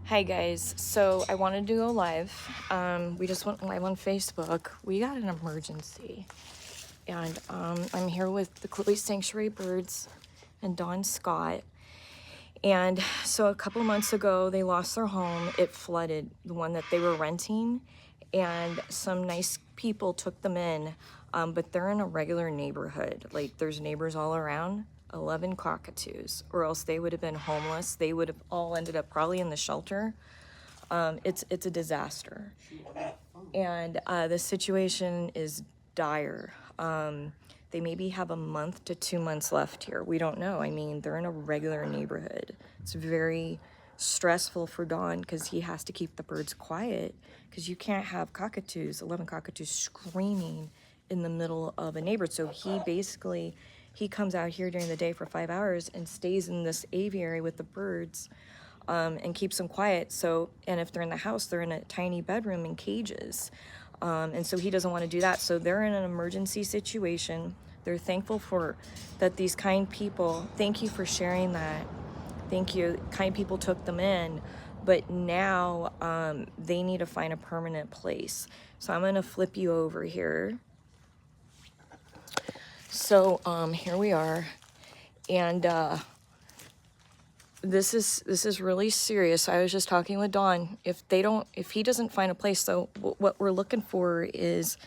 Hi guys, so I wanted to go live. We just went live on Facebook. We got an emergency, and I'm here with the Chloe Sanctuary Birds and Dawn Scott. And so a couple months ago, they lost their home. It flooded, the one that they were renting, and some nice people took them in, but they're in a regular neighborhood. Like, there's neighbors all around. 11 cockatoos, or else they would have been homeless. They would have all ended up probably in the shelter. It's a disaster, and the situation is dire. They maybe have a month to 2 months left here. We don't know. I mean, they're in a regular neighborhood. It's very stressful for Don because he has to keep the birds quiet, because you can't have cockatoos, 11 cockatoos screaming in the middle of a neighborhood. So he comes out here during the day for 5 hours and stays in this aviary with the birds, and keeps them quiet. So, and if they're in the house, they're in a tiny bedroom in cages. And so he doesn't want to do that. So they're in an emergency situation. They're thankful for that these kind people, thank you for sharing that. Thank you. Kind people took them in, but now they need to find a permanent place. So I'm going to flip you over here. So here we are. And this is really serious. I was just talking with Dawn. If he doesn't find a place, so what we're looking for is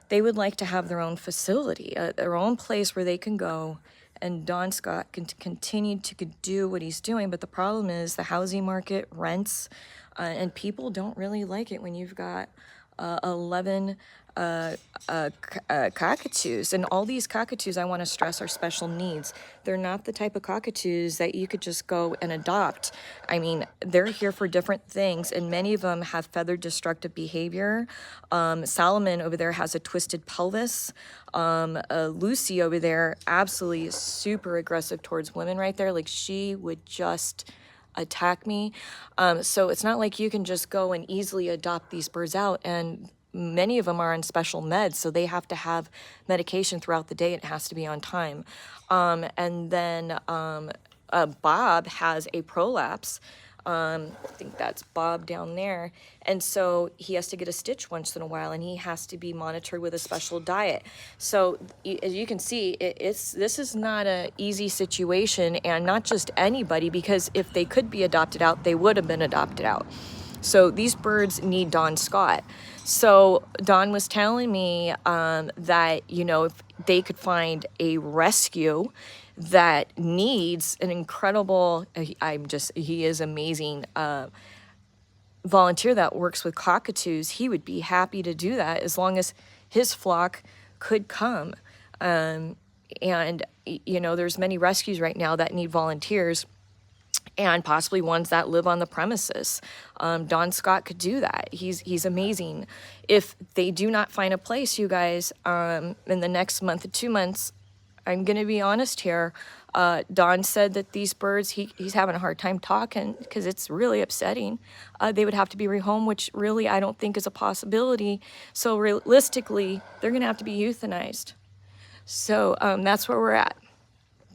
they would like to have their own facility, their own place where they can go, and Don Scott can continue to do what he's doing. But the problem is the housing market, rents, and people don't really like it when you've got 11 cockatoos. And all these cockatoos, I want to stress, are special needs. They're not the type of cockatoos that you could just go and adopt. I mean, they're here for different things, and many of them have feathered destructive behavior. Solomon over there has a twisted pelvis. Lucy over there, absolutely super aggressive towards women right there. Like, she would just attack me. So it's not like you can just go and easily adopt these birds out, and many of them are on special meds, so they have to have medication throughout the day. It has to be on time. And then Bob has a prolapse. I think that's Bob down there. And so he has to get a stitch once in a while, and he has to be monitored with a special diet. So as you can see, this is not an easy situation, and not just anybody, because if they could be adopted out, they would have been adopted out. So these birds need Don Scott. So Don was telling me that, if they could find a rescue that needs an incredible, he is amazing, volunteer that works with cockatoos, he would be happy to do that as long as his flock could come. And, there's many rescues right now that need volunteers, and possibly ones that live on the premises. Don Scott could do that. He's amazing. If they do not find a place, you guys, in the next month to 2 months, I'm going to be honest here. Don said that these birds, he's having a hard time talking because it's really upsetting. They would have to be rehomed, which really I don't think is a possibility. So realistically, they're going to have to be euthanized. So that's where we're at.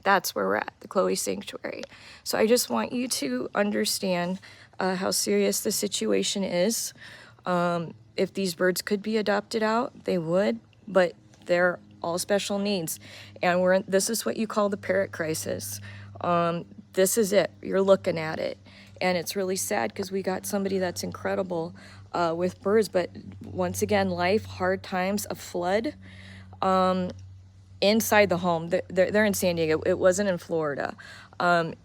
That's where we're at, the Chloe Sanctuary. So I just want you to understand how serious the situation is. If these birds could be adopted out, they would, but they're all special needs. And this is what you call the Parrot crisis. This is it. You're looking at it. And it's really sad because we got somebody that's incredible with birds, but once again, life, hard times, a flood. Inside the home, they're in San Diego. It wasn't in Florida.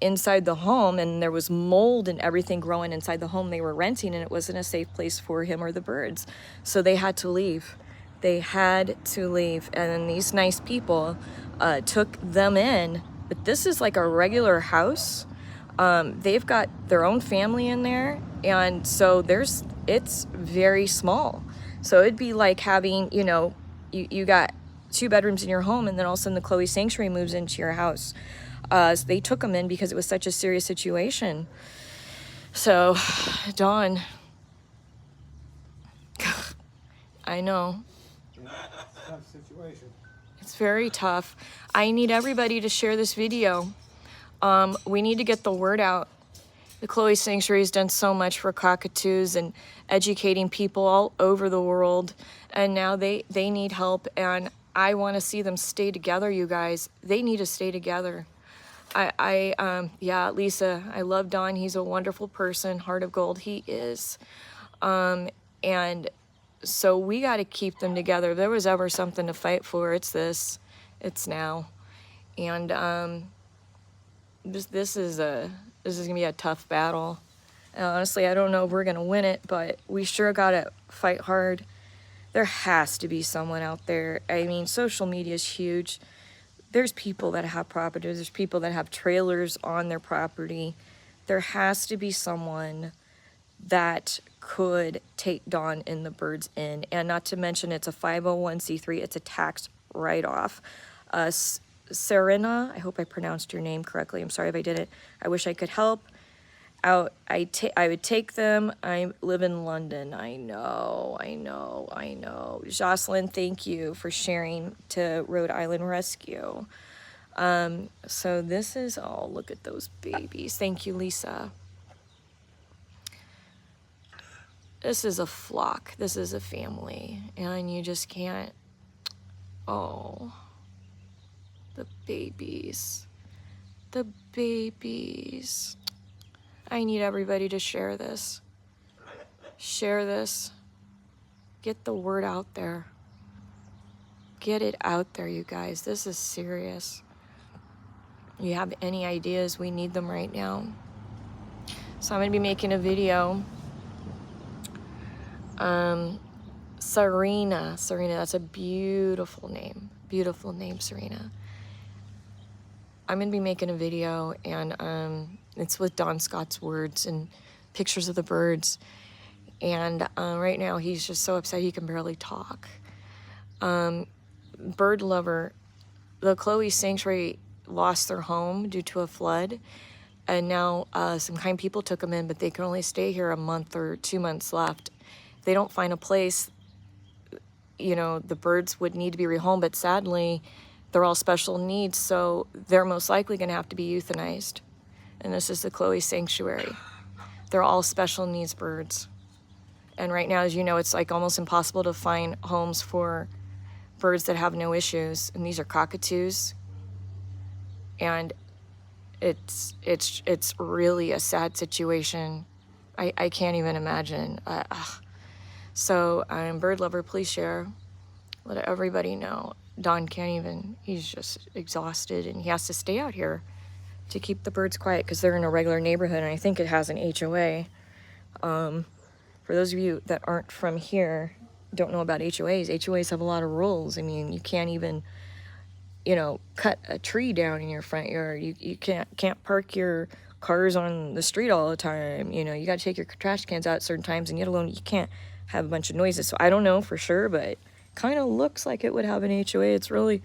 Inside the home, and there was mold and everything growing inside the home they were renting, and it wasn't a safe place for him or the birds. So they had to leave. They had to leave. And then these nice people took them in. But this is like a regular house. They've got their own family in there. And so it's very small. So it'd be like having, you got 2 bedrooms in your home, and then all of a sudden the Chloe Sanctuary moves into your house. So they took them in because it was such a serious situation. So, Dawn, I know. Tough situation. It's very tough. I need everybody to share this video. We need to get the word out. The Chloe Sanctuary has done so much for cockatoos and educating people all over the world. And now they need help. And I want to see them stay together, you guys. They need to stay together. Yeah, Lisa, I love Don. He's a wonderful person. Heart of gold, he is. And so we got to keep them together. If there was ever something to fight for, it's this. It's now. And this is gonna be a tough battle. And honestly, I don't know if we're gonna win it, but we sure gotta fight hard. There has to be someone out there. I mean, social media is huge. There's people that have properties. There's people that have trailers on their property. There has to be someone that could take Dawn and the birds in. And not to mention, it's a 501c3. It's a tax write-off. Serena, I hope I pronounced your name correctly. I'm sorry if I didn't. I wish I could help out. I would take them. I live in London. I know. Jocelyn, thank you for sharing to Rhode Island Rescue. So this is, oh, look at those babies. Thank you, Lisa. This is a flock. This is a family. And you just can't, oh, the babies. The babies. I need everybody to share this. Share this. Get the word out there. Get it out there, you guys. This is serious. You have any ideas? We need them right now. So I'm going to be making a video. Serena, that's a beautiful name. Beautiful name, Serena. I'm going to be making a video, and it's with Don Scott's words and pictures of the birds. And right now he's just so upset he can barely talk. Bird lover, the Chloe Sanctuary lost their home due to a flood. And now some kind people took them in, but they can only stay here a month or 2 months left. If they don't find a place, you know, the birds would need to be rehomed, but sadly, they're all special needs, so they're most likely going to have to be euthanized. And this is the Chloe Sanctuary. They're all special needs birds. And right now, as you know, it's like almost impossible to find homes for birds that have no issues. And these are cockatoos. And it's really a sad situation. I can't even imagine. So, bird lover, please share. Let everybody know. Don can't even, he's just exhausted, and he has to stay out here to keep the birds quiet because they're in a regular neighborhood, and I think it has an HOA. For those of you that aren't from here, don't know about HOAs, HOAs have a lot of rules. I mean, you can't even, you know, cut a tree down in your front yard. You can't park your cars on the street all the time. You know, you got to take your trash cans out at certain times, and yet alone you can't have a bunch of noises. So I don't know for sure, but kind of looks like it would have an HOA. It's really,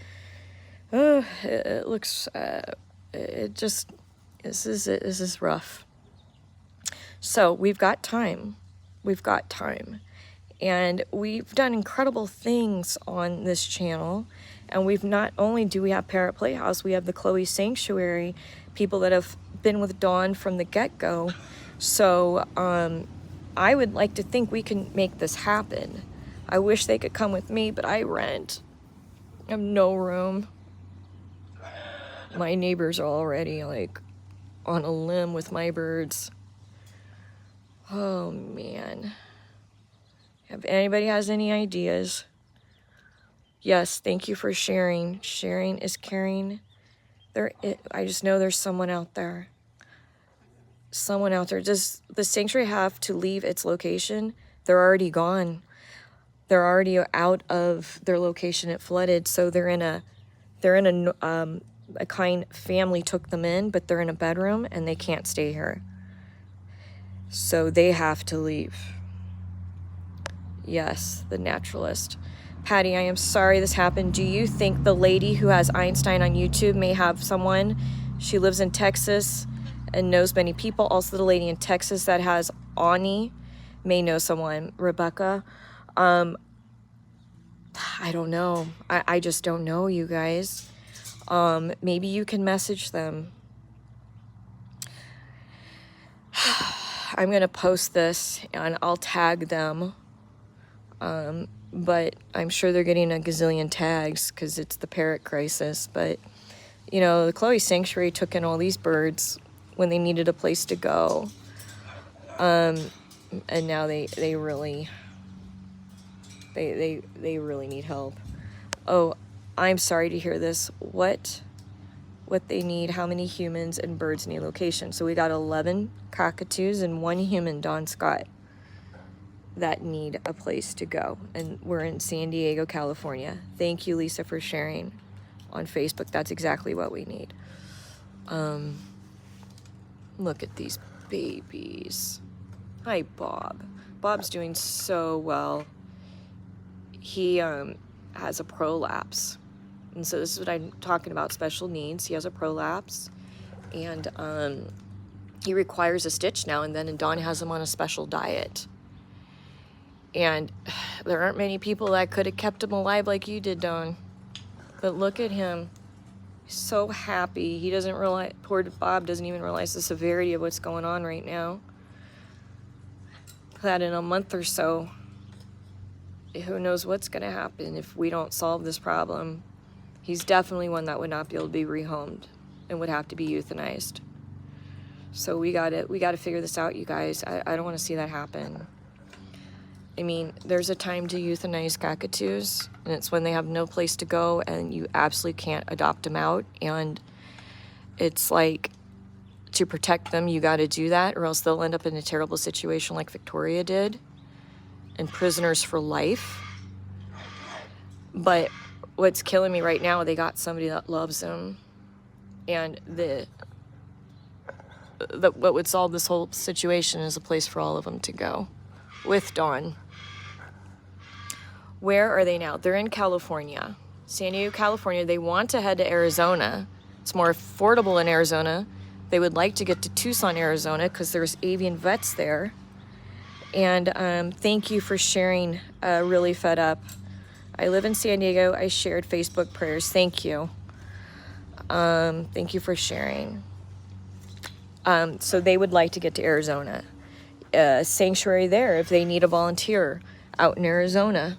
it looks, it just, this is rough. So we've got time. And we've done incredible things on this channel. And we've not only do we have Parrot Playhouse, we have the Chloe Sanctuary, people that have been with Dawn from the get-go. So I would like to think we can make this happen. I wish they could come with me, but I rent. I have no room. My neighbors are already like on a limb with my birds. Oh man. If anybody has any ideas, yes, thank you for sharing. Sharing is caring. I just know there's someone out there. Someone out there. Does the sanctuary have to leave its location? They're already gone. They're already out of their location. It flooded, so they're in a kind family took them in, but they're in a bedroom and they can't stay here. So they have to leave. Yes, the naturalist. Patty, I am sorry this happened. Do you think the lady who has Einstein on YouTube may have someone? She lives in Texas and knows many people. Also, the lady in Texas that has Ani may know someone. Rebecca. I don't know. I just don't know, you guys. Maybe you can message them. I'm going to post this and I'll tag them. But I'm sure they're getting a gazillion tags because it's the parrot crisis. But, you know, the Chloe Sanctuary took in all these birds when they needed a place to go. And now they really need help. Oh, I'm sorry to hear this. What they need, how many humans and birds need location. So we got 11 cockatoos and 1 human, Don Scott, that need a place to go. And we're in San Diego, California. Thank you, Lisa, for sharing on Facebook. That's exactly what we need. Look at these babies. Hi, Bob. Bob's doing so well. He has a prolapse. And so this is what I'm talking about, special needs. He has a prolapse. And he requires a stitch now and then, and Dawn has him on a special diet. And there aren't many people that could have kept him alive like you did, Dawn. But look at him. He's so happy. He doesn't realize, poor Bob doesn't even realize the severity of what's going on right now. That in a month or so, who knows what's going to happen if we don't solve this problem. He's definitely one that would not be able to be rehomed and would have to be euthanized. So we got to figure this out, you guys. I don't want to see that happen. I mean, there's a time to euthanize cockatoos, and it's when they have no place to go and you absolutely can't adopt them out. And it's like, to protect them, you got to do that, or else they'll end up in a terrible situation like Victoria did, and prisoners for life. But what's killing me right now, they got somebody that loves them. And what would solve this whole situation is a place for all of them to go with Dawn. Where are they now? They're in California, San Diego, California. They want to head to Arizona. It's more affordable in Arizona. They would like to get to Tucson, Arizona, because there's avian vets there. And thank you for sharing. Really fed up. I live in San Diego. I shared Facebook prayers. Thank you. Thank you for sharing. So they would like to get to Arizona. Sanctuary there if they need a volunteer out in Arizona.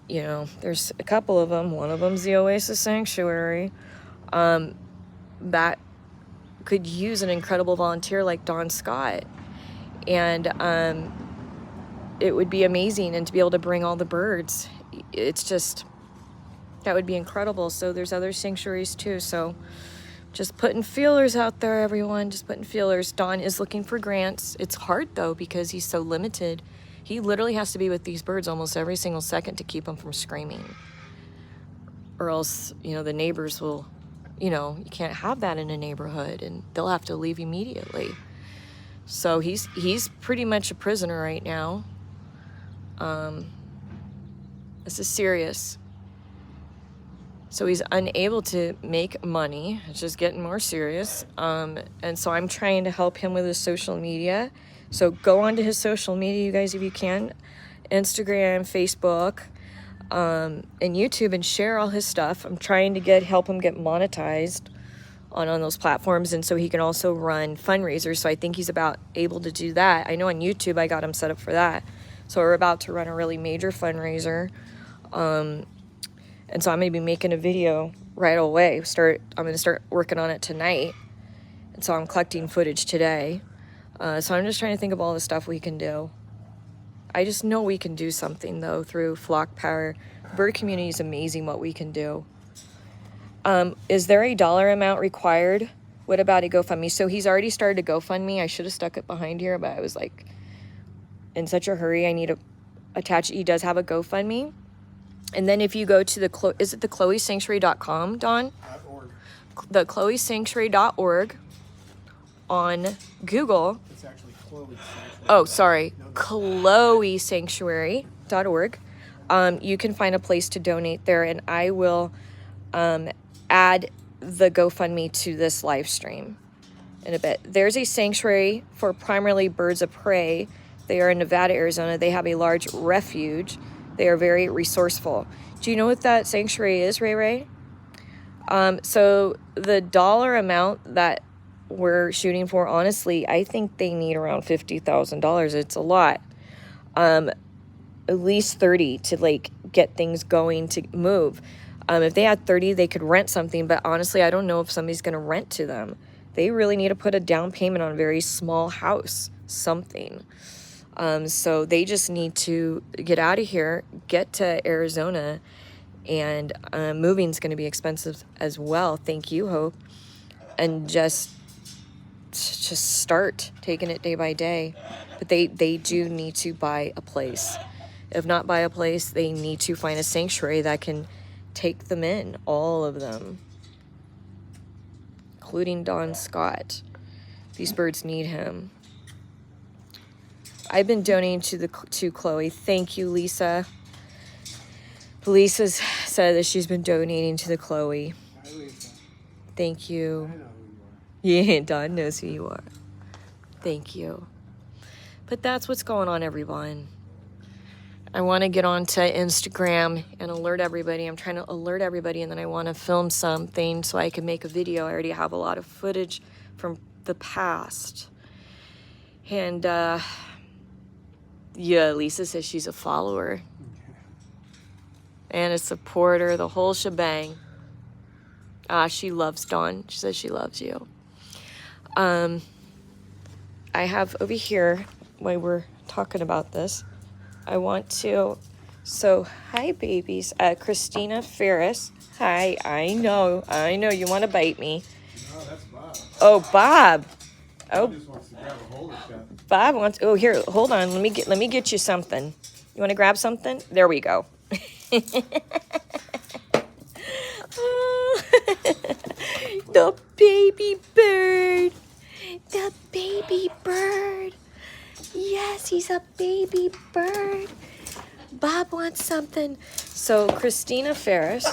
You know, there's a couple of them. One of them's the Oasis Sanctuary. That could use an incredible volunteer like Don Scott. And it would be amazing, and to be able to bring all the birds, it's just, that would be incredible. So there's other sanctuaries too. So just putting feelers out there, everyone, just putting feelers. Don is looking for grants. It's hard though, because he's so limited. He literally has to be with these birds almost every single second to keep them from screaming, or else, you know, the neighbors will, you know, you can't have that in a neighborhood, and they'll have to leave immediately. So he's pretty much a prisoner right now. This is serious. So he's unable to make money. It's just getting more serious. And so I'm trying to help him with his social media. So go onto his social media, you guys, if you can. Instagram, Facebook, and YouTube, and share all his stuff. I'm trying to help him get monetized on those platforms, and so he can also run fundraisers. So I think he's about able to do that. I know on YouTube I got him set up for that. So we're about to run a really major fundraiser. And so I'm going to be making a video right away. I'm going to start working on it tonight. And so I'm collecting footage today. So I'm just trying to think of all the stuff we can do. I just know we can do something, though, through flock power. The bird community is amazing what we can do. Is there a dollar amount required? What about a GoFundMe? So he's already started a GoFundMe. I should have stuck it behind here, but I was like in such a hurry. I need to attach it. He does have a GoFundMe. And then if you go to is it the chloesanctuary.com, Dawn? .org. The chloesanctuary.org on Google. It's actually Chloe Sanctuary. Oh, sorry. chloesanctuary.org. You can find a place to donate there, and I will add the GoFundMe to this live stream in a bit. There's a sanctuary for primarily birds of prey. They are in Nevada, Arizona. They have a large refuge. They are very resourceful. Do you know what that sanctuary is, Ray Ray? So the dollar amount that we're shooting for, honestly, I think they need around $50,000. It's a lot. At least 30 to like get things going to move. If they had 30, they could rent something, but honestly, I don't know if somebody's going to rent to them. They really need to put a down payment on a very small house, something. So they just need to get out of here, get to Arizona, and moving's going to be expensive as well. Thank you, Hope. And just start taking it day by day. But they do need to buy a place. If not buy a place, they need to find a sanctuary that can take them in, all of them, including Don Scott. These birds need him. I've been donating to Chloe. Thank you, Lisa. Lisa's said that she's been donating to the Chloe. Hi, Lisa. Thank you. I know who you are. Yeah, Don knows who you are. Thank you. But that's what's going on, everyone. I want to get onto Instagram and alert everybody. I'm trying to alert everybody, and then I want to film something so I can make a video. I already have a lot of footage from the past. And, yeah, Lisa says she's a follower. And a supporter, the whole shebang. She loves Dawn. She says she loves you. I have over here, while we're talking about this, I want to, so hi babies, Christina Ferris. Hi, I know, you want to bite me. No, that's Bob. Oh, Bob. Oh, He just wants to grab a hold of stuff. Bob wants, oh, here, hold on, let me get you something. You want to grab something? There we go. The baby bird. The baby bird. Yes, he's a baby bird. Bob wants something. So Christina Ferris.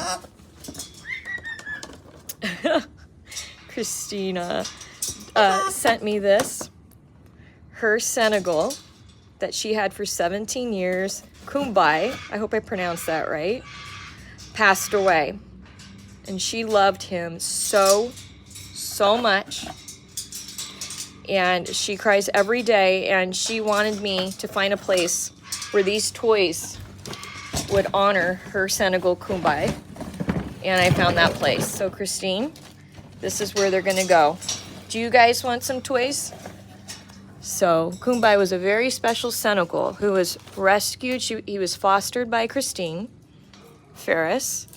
Christina sent me this. Her Senegal that she had for 17 years. Kumbai, I hope I pronounced that right, passed away. And she loved him so much. And she cries every day, and she wanted me to find a place where these toys would honor her Senegal Kumbai. And I found that place. So Christine, this is where they're gonna go. Do you guys want some toys? So Kumbai was a very special Senegal who was rescued. He was fostered by Christine Ferris.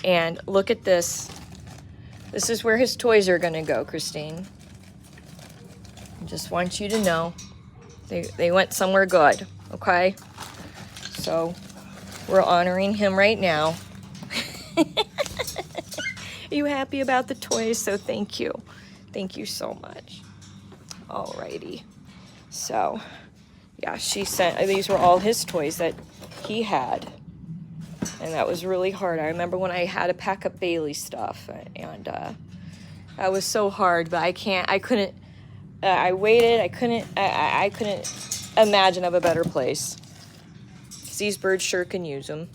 And look at this. This is where his toys are gonna go, Christine. I just want you to know they went somewhere good, okay? So we're honoring him right now. Are you happy about the toys? So thank you. Thank you so much. Alrighty. So, yeah, she sent, these were all his toys that he had. And that was really hard. I remember when I had to pack up Bailey stuff, and that was so hard, but I couldn't, I waited, I couldn't imagine of a better place. 'Cause these birds sure can use them.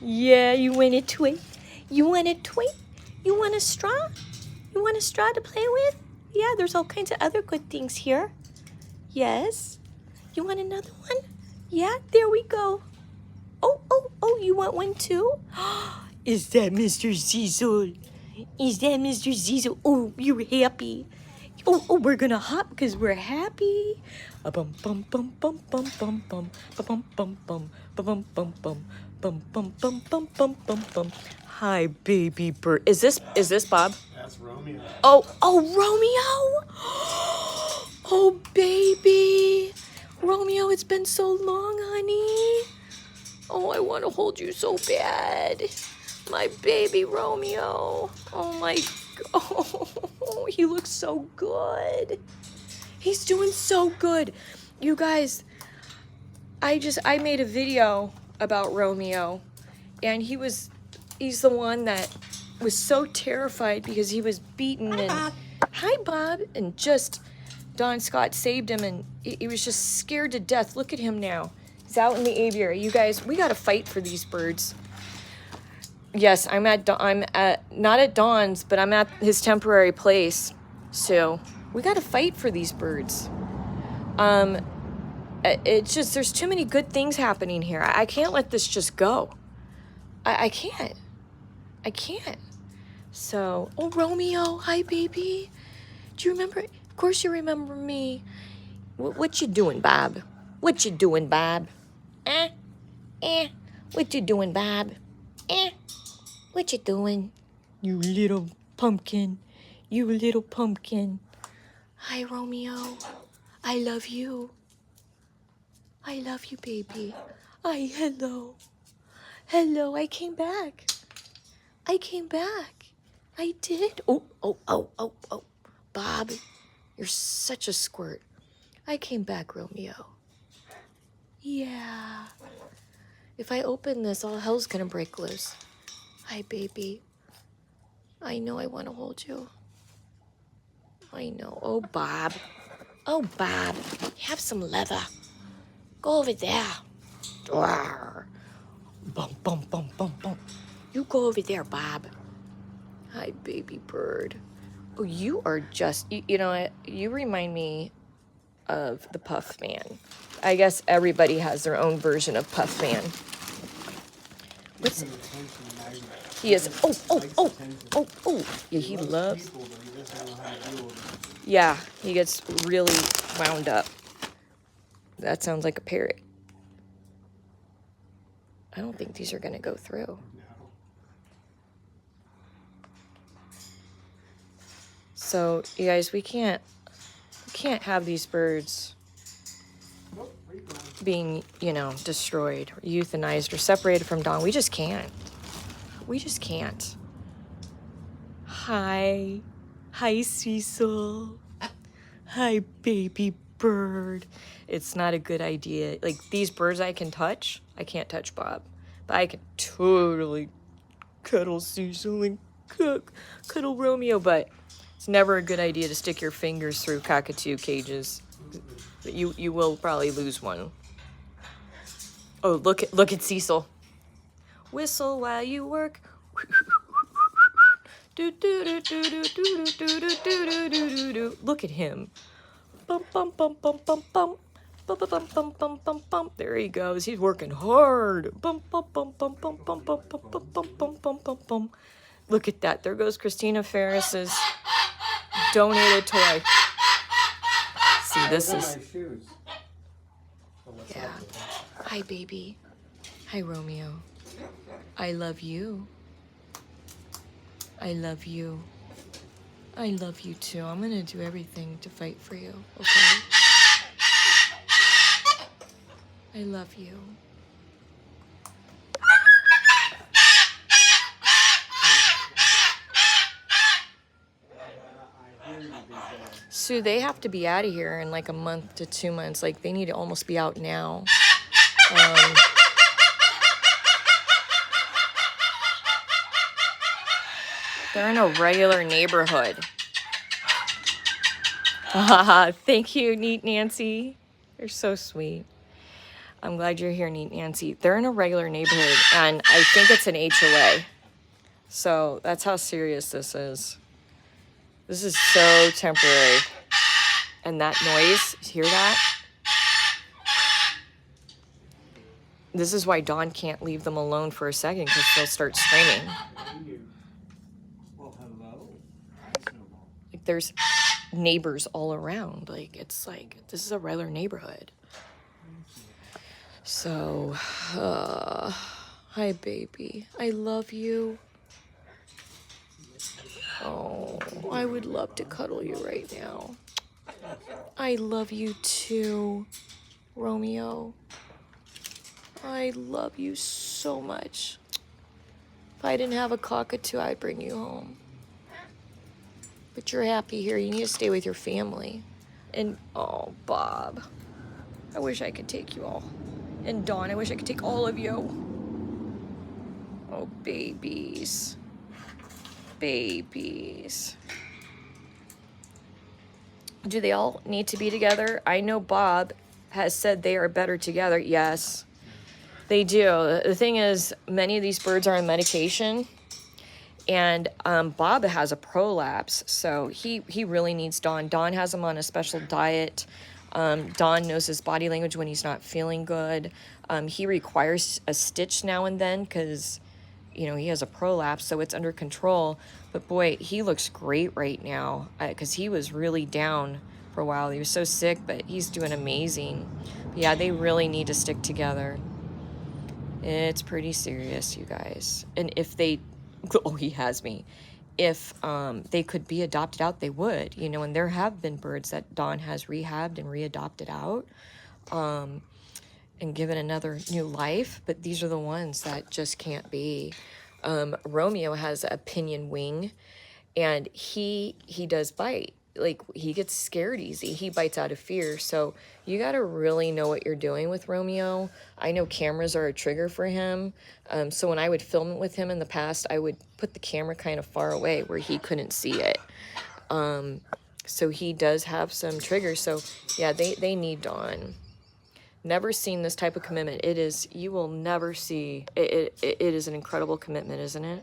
Yeah, you want a toy? You want a toy? You want a straw? You want a straw to play with? Yeah, there's all kinds of other good things here. Yes? You want another one? Yeah, there we go. Oh, you want one too? Is that Mr. Cecil? Is that Mr. Cecil? Oh, you're happy. Oh, we're gonna hop because we're happy. Bum bum bum bum bum bum bum bum bum bum bum bum bum bum bum bum bum bum bum bum. Hi, baby bird. Is this Bob? That's Romeo. Oh, Romeo. Oh, baby. Romeo, it's been so long, honey. Oh, I want to hold you so bad. My baby Romeo. Oh, my God. Oh, he looks so good. He's doing so good. You guys, I made a video about Romeo, and he's the one that was so terrified because he was beaten. Hi, Bob. And just Don Scott saved him, and he was just scared to death. Look at him now. He's out in the aviary. You guys, we got to fight for these birds. Yes, I'm not at Don's, but I'm at his temporary place. So we got to fight for these birds. It's just, there's too many good things happening here. I can't let this just go. I can't. I can't. So, oh, Romeo, hi, baby. Do you remember? Of course you remember me. What you doing, Bob? What you doing, Bob? What you doing, Bob? What you doing? You little pumpkin. You little pumpkin. Hi, Romeo. I love you. I love you, baby. Hello. Hello, I came back. I came back. I did. Oh. Bob, you're such a squirt. I came back, Romeo. Yeah. If I open this, all hell's gonna break loose. Hi, baby. I know I want to hold you. I know. Oh, Bob. Oh, Bob. Have some leather. Go over there. Bum, bum, bum, bum, bum. You go over there, Bob. Hi, baby bird. Oh, you are just, you know what? You remind me of the Puff Man. I guess everybody has their own version of Puff Man. What's he is? Oh. Yeah, he loves. Yeah, he gets really wound up. That sounds like a parrot. I don't think these are gonna go through. So, you guys, we can't have these birds being, destroyed, or euthanized, or separated from Dawn. We just can't. We just can't. Hi, Cecil. Hi, baby bird. It's not a good idea. Like, these birds I can touch. I can't touch Bob. But I can totally cuddle Cecil and cuddle Romeo, but it's never a good idea to stick your fingers through cockatoo cages. You will probably lose one. Oh, look at Cecil. Whistle while you work. Look at him. Bum bum bum bum bum bum. Bum bum bum bum bum bum bum. There he goes. He's working hard. Bum bum bum bum bum bum bum bum bum bum bum bum bum bum. Look at that. There goes Christina Ferris's donated toy. See, this is. Yeah. Hi, baby. Hi, Romeo. I love you. I love you. I love you too. I'm gonna do everything to fight for you, okay? I love you. Sue, they have to be out of here in like a month to 2 months. Like, they need to almost be out now. They're in a regular neighborhood. Thank you, Neat Nancy. You're so sweet. I'm glad you're here, Neat Nancy. They're in a regular neighborhood, and I think it's an HOA. So that's how serious this is. This is so temporary. And that noise, hear that? This is why Dawn can't leave them alone for a second, because they'll start screaming. Well, hello. Like, there's neighbors all around. Like, it's like, this is a regular neighborhood. So, hi, baby. I love you. Oh, I would love to cuddle you right now. I love you too, Romeo. I love you so much. If I didn't have a cockatoo, I'd bring you home. But you're happy here. You need to stay with your family. And, oh, Bob. I wish I could take you all. And Dawn, I wish I could take all of you. Oh, babies. Babies. Do they all need to be together? I know Bob has said they are better together. Yes, they do. The thing is, many of these birds are on medication. And Bob has a prolapse, so he really needs Dawn. Dawn has him on a special diet. Dawn knows his body language when he's not feeling good. He requires a stitch now and then because, you know, he has a prolapse, so it's under control. But boy, he looks great right now because he was really down for a while. He was so sick, but he's doing amazing. But yeah, they really need to stick together. It's pretty serious, you guys. And if they, oh, he has me. If they could be adopted out, they would, you know, and there have been birds that Dawn has rehabbed and readopted out and given another new life, but these are the ones that just can't be. Romeo has a pinion wing, and he does bite. Like, he gets scared easy. He bites out of fear. So you got to really know what you're doing with Romeo. I know cameras are a trigger for him. So when I would film with him in the past, I would put the camera kind of far away where he couldn't see it. So he does have some triggers. So yeah, they need Dawn. Never seen this type of commitment. It is, you will never see, it is an incredible commitment, isn't it?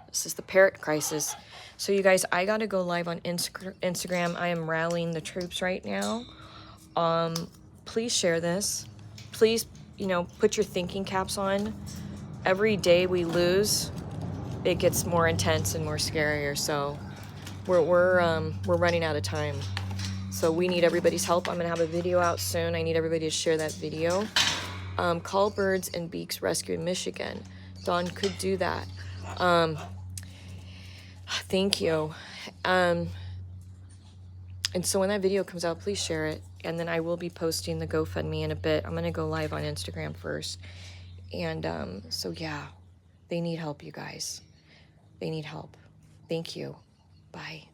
This is the Parrot crisis. So you guys, I got to go live on Instagram. I am rallying the troops right now. Please share this. Please, you know, put your thinking caps on. Every day we lose, it gets more intense and more scarier. So we're running out of time. So we need everybody's help. I'm gonna have a video out soon. I need everybody to share that video. Call Birds and Beaks Rescue in Michigan. Dawn could do that. Thank you. And so when that video comes out, please share it. And then I will be posting the GoFundMe in a bit. I'm going to go live on Instagram first. And so, yeah, they need help, you guys. They need help. Thank you. Bye.